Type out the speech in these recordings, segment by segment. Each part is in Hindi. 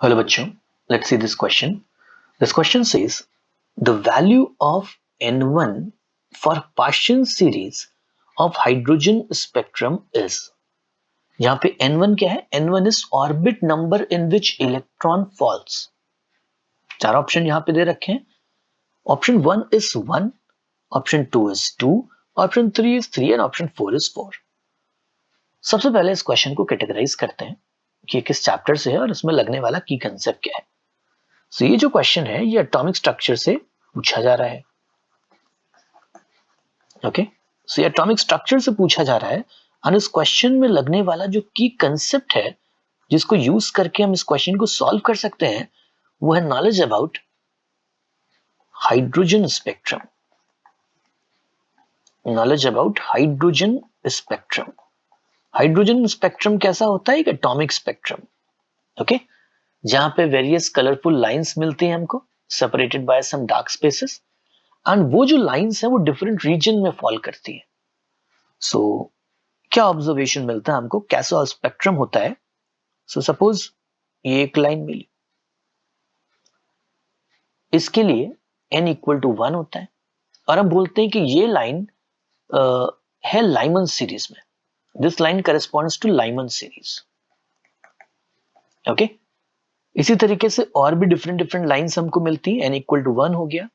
Hello बच्चों, let's see this question. This question says the value of N1 for Paschen series of hydrogen spectrum is. यहाँ पे N1 क्या है? N1 is orbit number in which electron falls. चार ऑप्शन यहाँ पे दे रखे हैं. Option 1 is 1, option 2 is 2, option 3 is 3 और ऑप्शन 4 is 4. सबसे पहले इस क्वेश्चन को कैटेगराइज करते हैं कि किस चैप्टर से है और इसमें लगने वाला की कंसेप्ट क्या है. So, ये जो क्वेश्चन है ये एटॉमिक स्ट्रक्चर से पूछा जा रहा है. ओके, सो ये एटॉमिक स्ट्रक्चर से पूछा जा रहा है और इस क्वेश्चन में लगने वाला जो की कंसेप्ट है जिसको यूज करके हम इस क्वेश्चन को सॉल्व कर सकते हैं वो है knowledge about hydrogen spectrum. Knowledge about hydrogen spectrum. Hydrogen spectrum कैसा होता है? एक एटॉमिक स्पेक्ट्रम. ओके, जहां पे वेरियस कलरफुल लाइंस मिलती हैं हमको separated by some dark spaces and वो जो लाइंस है वो डिफरेंट रीजन में फॉल करती है. सो क्या ऑब्जर्वेशन मिलता है हमको, कैसा स्पेक्ट्रम होता है? सो सपोज ये एक लाइन मिली, इसके लिए n इक्वल टू 1 होता है और हम बोलते हैं कि ये लाइन है लाइमन सीरीज में. This line corresponds to Lyman series. Okay, इसी तरीके से और भी डिफरेंट डिफरेंट लाइंस हमको मिलती हैं. n इक्वल टू 1 हो गया,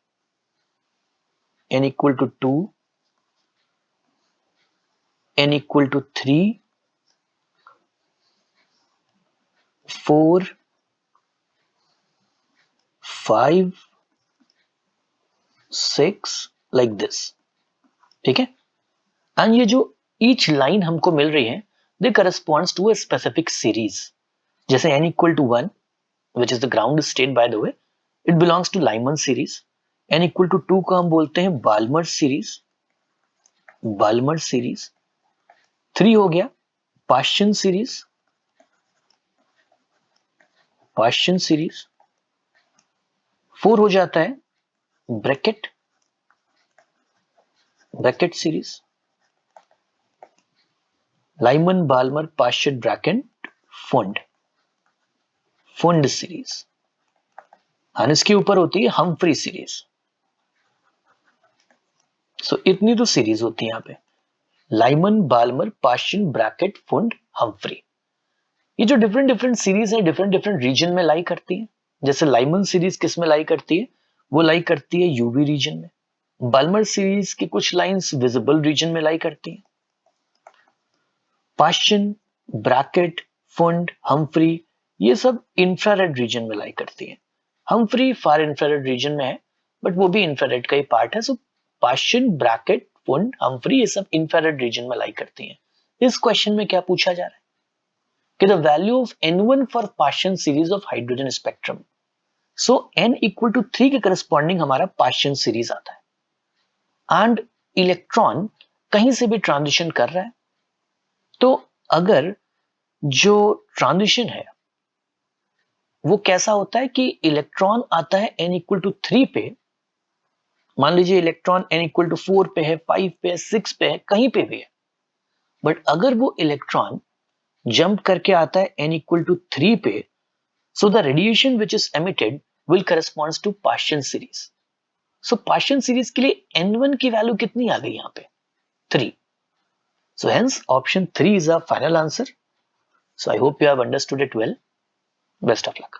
n equal to 2, n equal to 3, 4, 5, 6 like this. ठीक है, एंड ये जो ईच लाइन हमको मिल रही है they corresponds to a specific series. जैसे n equal to 1 which is the ground state by the way, it belongs to Lyman series. n equal to 2 को हम बोलते हैं बाल्मर सीरीज. Balmer series. 3 हो गया पाश्चन सीरीज. पाश्चन सीरीज. 4 हो जाता है Brackett. Brackett series. Lyman Balmer Paschen Brackett Pfund. Pfund series. और इसके ऊपर होती है हम्फ्री सीरीज. सो इतनी तो सीरीज होती है यहाँ पे, Lyman Balmer Paschen Brackett Pfund Humphreys. ये जो डिफरेंट डिफरेंट सीरीज है डिफरेंट डिफरेंट रीजन में लाई करती है. जैसे लाइमन सीरीज किस में लाई करती है? वो लाई करती है यूवी रीजन में. बाल्मर सीरीज की कुछ लाइंस विजिबल रीजन में लाई करती है. पाश्चन, ब्रैकेट, फंड, हम्फ्री ये सब इंफ्रारेड रीजन में लाई करती है. हम्फ्री फार इंफ्रारेड रीजन में है बट वो भी इंफ्रारेड का ही पार्ट है. सो पाश्चन, ब्रैकेट, फंड, हम्फ्री ये सब इंफ्रारेड रीजन में लाई करती हैं. इस क्वेश्चन में क्या पूछा जा रहा है कि the value of n1 for Paschen series of hydrogen spectrum. So n equal to 3 के करस्पॉन्डिंग हमारा पाश्चन सीरीज आता है एंड इलेक्ट्रॉन कहीं से भी ट्रांजिशन कर रहा है. तो अगर जो ट्रांजिशन है वो कैसा होता है कि इलेक्ट्रॉन आता है n इक्वल टू 3 पे. मान लीजिए इलेक्ट्रॉन n इक्वल टू 4 पे है, 5 पे है, 6 पे है, कहीं पे भी है. बट अगर वो इलेक्ट्रॉन जंप करके आता है n इक्वल टू 3 पे, so the radiation which is emitted will corresponds to Paschen series. So Paschen series के लिए n1 की वैल्यू कितनी आ गई यहाँ पे? 3. So hence option 3 is our final answer. So I hope you have understood it well. Best of luck.